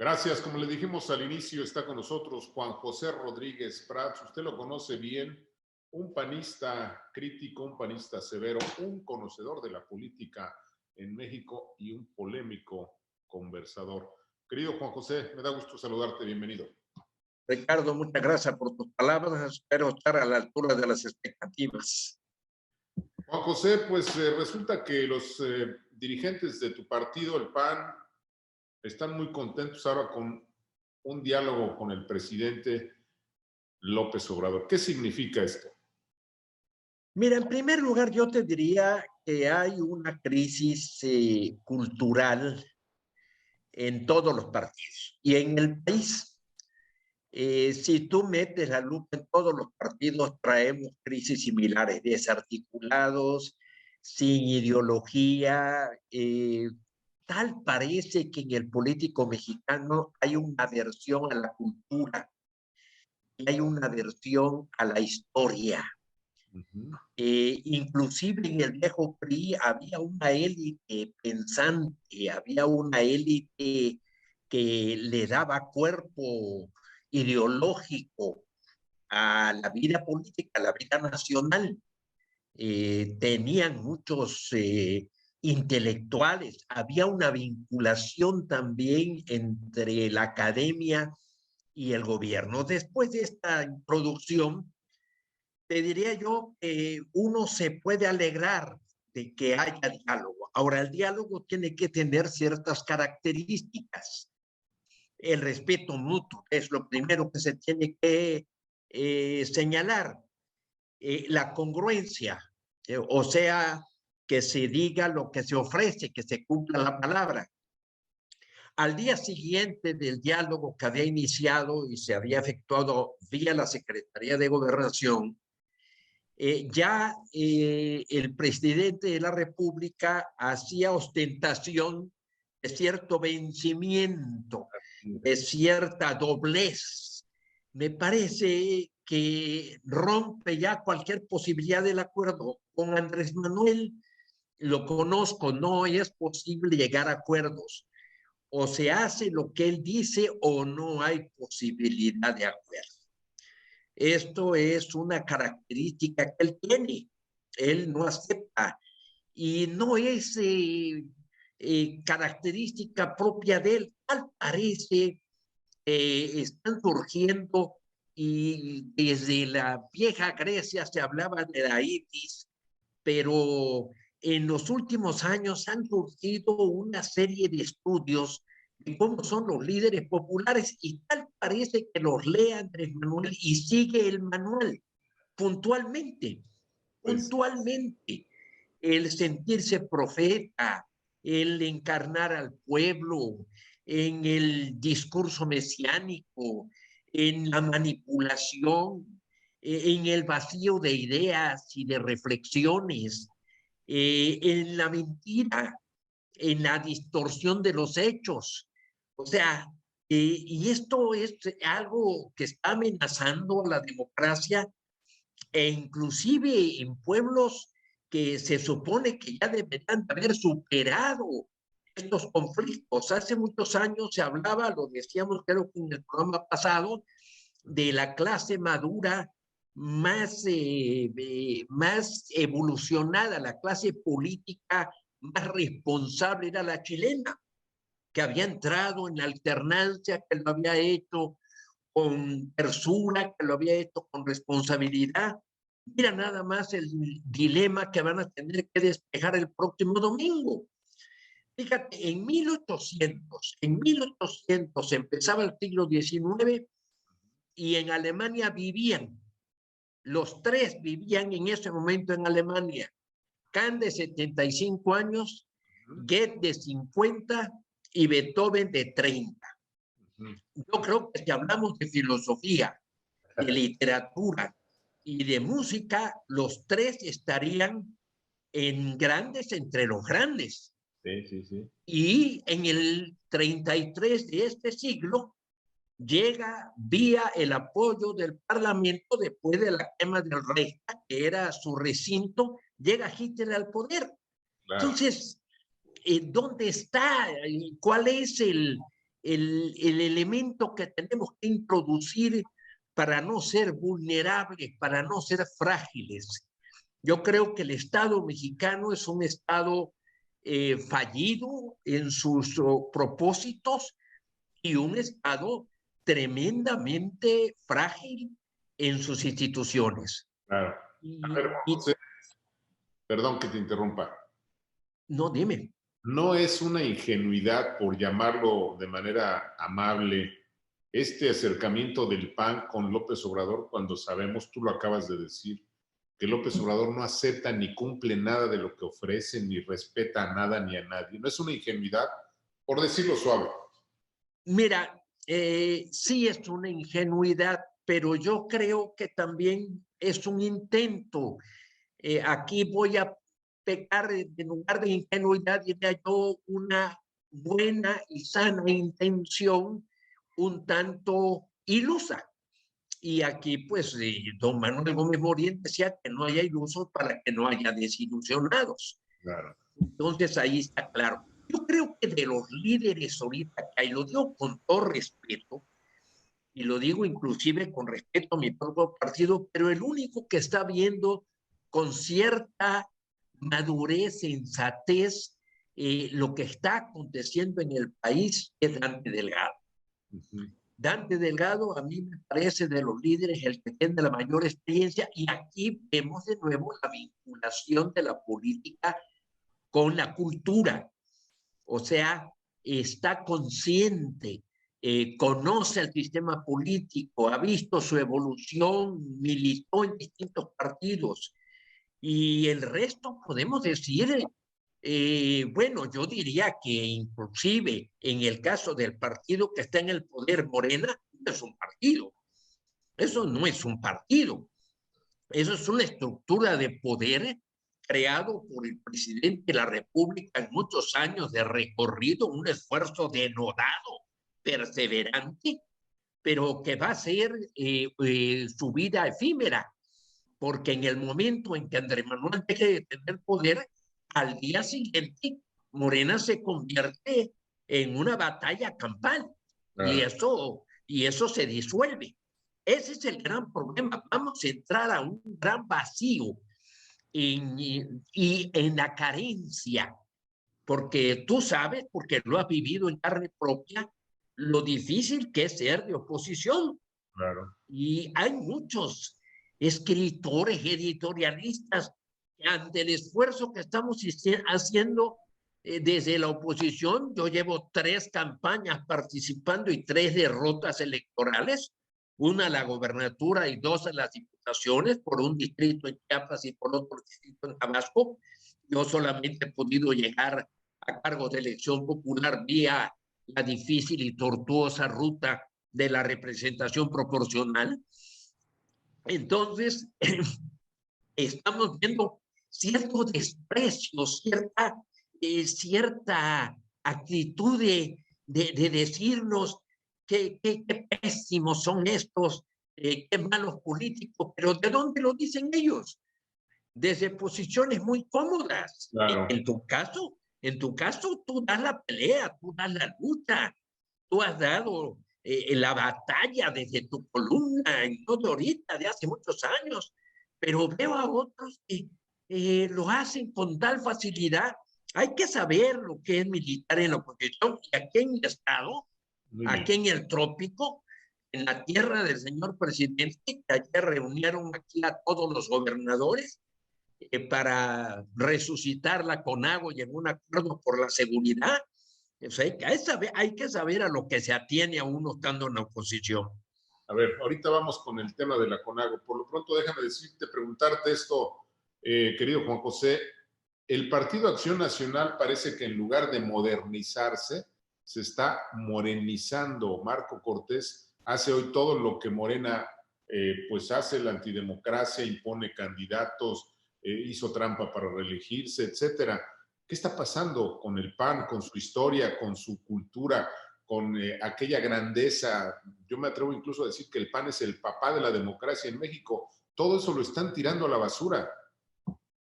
Gracias. Como le dijimos al inicio, está con nosotros Juan José Rodríguez Prats. Usted lo conoce bien, un panista crítico, un panista severo, un conocedor de la política en México y un polémico conversador. Querido Juan José, me da gusto saludarte. Bienvenido. Ricardo, muchas gracias por tus palabras. Espero estar a la altura de las expectativas. Juan José, pues resulta que los dirigentes de tu partido, el PAN, están muy contentos ahora con un diálogo con el presidente López Obrador. ¿Qué significa esto? Mira, en primer lugar, yo te diría que hay una crisis cultural en todos los partidos y en el país. Si tú metes la lupa en todos los partidos, traemos crisis similares, desarticulados, sin ideología. Tal parece que en el político mexicano hay una aversión a la cultura, hay una aversión a la historia. Inclusive en el viejo PRI había una élite pensante, había una élite que le daba cuerpo ideológico a la vida política, a la vida nacional. Tenían muchos intelectuales, había una vinculación también entre la academia y el gobierno. Después de esta introducción, te diría yo que uno se puede alegrar de que haya diálogo. Ahora, el diálogo tiene que tener ciertas características. El respeto mutuo es lo primero que se tiene que señalar. La congruencia, o sea, que se diga lo que se ofrece, que se cumpla la palabra. Al día siguiente del diálogo que había iniciado y se había efectuado vía la Secretaría de Gobernación, el presidente de la República hacía ostentación de cierto vencimiento, de cierta doblez. Me parece que rompe ya cualquier posibilidad del acuerdo. Con Andrés Manuel lo conozco, no es posible llegar a acuerdos. O se hace lo que él dice o no hay posibilidad de acuerdo. Esto es una característica que él tiene. Él no acepta y no es característica propia de él. Tal parece están surgiendo y desde la vieja Grecia se hablaba de la itis, pero en los últimos años han surgido una serie de estudios de cómo son los líderes populares y tal parece que los lee Andrés Manuel y sigue el manual puntualmente, puntualmente. El sentirse profeta, el encarnar al pueblo, en el discurso mesiánico, en la manipulación, en el vacío de ideas y de reflexiones, en la mentira, en la distorsión de los hechos. O sea, y esto es algo que está amenazando a la democracia e inclusive en pueblos que se supone que ya deberían haber superado estos conflictos. Hace muchos años se hablaba, lo decíamos creo que en el programa pasado, de la clase madura más evolucionada, la clase política más responsable era la chilena, que había entrado en la alternancia, que lo había hecho con tersura, que lo había hecho con responsabilidad. Mira nada más el dilema que van a tener que despejar el próximo domingo. Fíjate, en 1800 empezaba el siglo XIX y en Alemania vivían, los tres vivían en ese momento en Alemania. Kant de 75 años, Goethe de 50 y Beethoven de 30. Yo creo que si hablamos de filosofía, de literatura y de música, los tres estarían en grandes entre los grandes. Sí, sí, sí. Y en el 33 de este siglo llega vía el apoyo del Parlamento después de la quema del Reichstag, que era su recinto, llega Hitler al poder. Claro. Entonces, ¿dónde está? ¿Cuál es el elemento que tenemos que introducir para no ser vulnerables, para no ser frágiles. Yo creo que el Estado mexicano es un Estado fallido en sus propósitos y un Estado tremendamente frágil en sus instituciones. Claro. A ver, José, perdón que te interrumpa. No, dime. No es una ingenuidad, por llamarlo de manera amable, este acercamiento del PAN con López Obrador cuando sabemos, tú lo acabas de decir, que López Obrador no acepta ni cumple nada de lo que ofrece, ni respeta a nada ni a nadie. ¿No es una ingenuidad? Por decirlo suave. Mira, sí es una ingenuidad, pero yo creo que también es un intento. Aquí voy a pecar en lugar de ingenuidad, diría yo, una buena y sana intención un tanto ilusa. Y aquí, pues, don Manuel Gómez Morín decía que no haya ilusos para que no haya desilusionados. Claro. Entonces, ahí está claro. Yo creo que de los líderes ahorita, que lo digo con todo respeto, y lo digo inclusive con respeto a mi propio partido, pero el único que está viendo con cierta madurez, sensatez, lo que está aconteciendo en el país es Dante Delgado. Dante Delgado a mí me parece de los líderes el que tiene la mayor experiencia y aquí vemos de nuevo la vinculación de la política con la cultura. O sea, está consciente, conoce el sistema político, ha visto su evolución, militó en distintos partidos y el resto podemos decir, bueno, yo diría que inclusive en el caso del partido que está en el poder, Morena, no es un partido, eso no es un partido, eso es una estructura de poder creado por el presidente de la República en muchos años de recorrido, un esfuerzo denodado, perseverante, pero que va a ser su vida efímera, porque en el momento en que Andrés Manuel deje de tener poder, al día siguiente Morena se convierte en una batalla campal y eso se disuelve. Ese es el gran problema. Vamos a entrar a un gran vacío y en la carencia, porque tú sabes, porque lo has vivido en carne propia, lo difícil que es ser de oposición. Claro. Y hay muchos escritores, editorialistas, que ante el esfuerzo que estamos haciendo desde la oposición, yo llevo 3 campañas participando y 3 derrotas electorales, una a la gobernatura y 2 a las diputaciones, por un distrito en Chiapas y por otro distrito en Tabasco. Yo solamente he podido llegar a cargos de elección popular vía la difícil y tortuosa ruta de la representación proporcional. Entonces, estamos viendo cierto desprecio, cierta actitud de decirnos qué pésimos son estos, qué malos políticos, pero ¿de dónde lo dicen ellos? Desde posiciones muy cómodas. Claro. En tu caso, tú das la pelea, tú das la lucha, tú has dado la batalla desde tu columna, y no de ahorita, de hace muchos años, pero veo a otros que lo hacen con tal facilidad. Hay que saber lo que es militar en la oposición y aquí en mi estado, aquí en el trópico, en la tierra del señor presidente, que ayer reunieron aquí a todos los gobernadores para resucitar la CONAGO y en un acuerdo por la seguridad. O sea, hay que saber a lo que se atiene a uno estando en la oposición. A ver, ahorita vamos con el tema de la CONAGO. Por lo pronto, déjame decirte, preguntarte esto, querido Juan José. El Partido Acción Nacional parece que en lugar de modernizarse, se está morenizando. Marco Cortés hace hoy todo lo que Morena pues hace, la antidemocracia, impone candidatos, hizo trampa para reelegirse, etcétera. ¿Qué está pasando con el PAN, con su historia, con su cultura, con aquella grandeza? Yo me atrevo incluso a decir que el PAN es el papá de la democracia en México. Todo eso lo están tirando a la basura.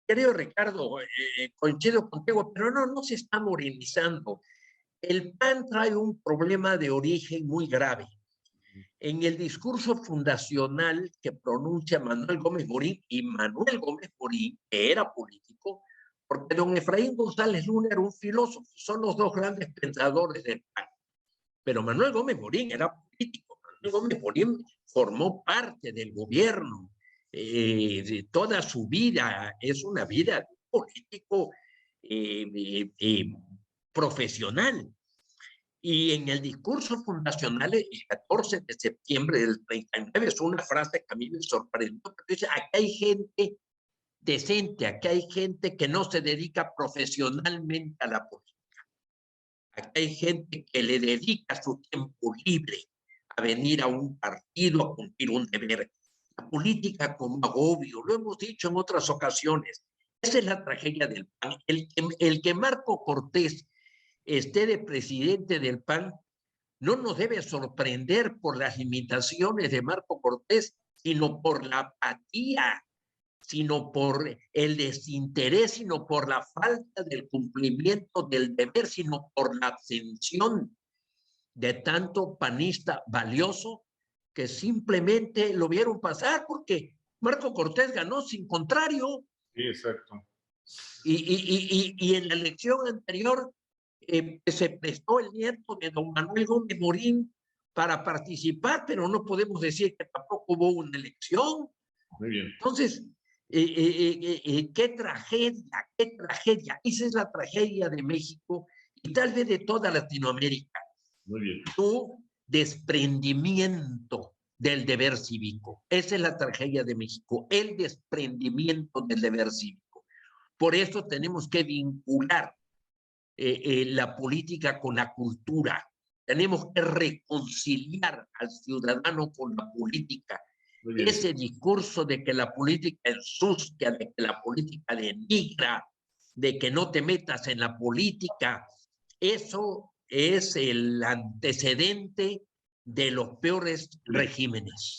Querido Ricardo, coincido contigo, pero no se está morenizando. El PAN trae un problema de origen muy grave. En el discurso fundacional que pronuncia Manuel Gómez Morín, y Manuel Gómez Morín, que era político, porque don Efraín González Luna era un filósofo, son los dos grandes pensadores del PAN. Pero Manuel Gómez Morín era político. Manuel Gómez Morín formó parte del gobierno de toda su vida. Es una vida político profesional. Y en el discurso fundacional, el 14 de septiembre del 39, es una frase que a mí me sorprendió, porque dice, aquí hay gente decente, aquí hay gente que no se dedica profesionalmente a la política. Aquí hay gente que le dedica su tiempo libre a venir a un partido, a cumplir un deber. La política como agobio, lo hemos dicho en otras ocasiones. Esa es la tragedia del PAN. El que Marco Cortés esté de presidente del PAN no nos debe sorprender por las limitaciones de Marco Cortés, sino por la apatía, sino por el desinterés, sino por la falta del cumplimiento del deber, sino por la abstención de tanto panista valioso que simplemente lo vieron pasar porque Marco Cortés ganó sin contrario. Sí, exacto. Y en la elección anterior se prestó el nieto de don Manuel Gómez Morín para participar, pero no podemos decir que tampoco hubo una elección. Muy bien. Entonces, qué tragedia, qué tragedia. Esa es la tragedia de México y tal vez de toda Latinoamérica. Muy bien. Su desprendimiento del deber cívico. Esa es la tragedia de México, el desprendimiento del deber cívico. Por eso tenemos que vincular la política con la cultura. Tenemos que reconciliar al ciudadano con la política. Ese discurso de que la política ensucia, de que la política denigra, de que no te metas en la política, eso es el antecedente de los peores regímenes.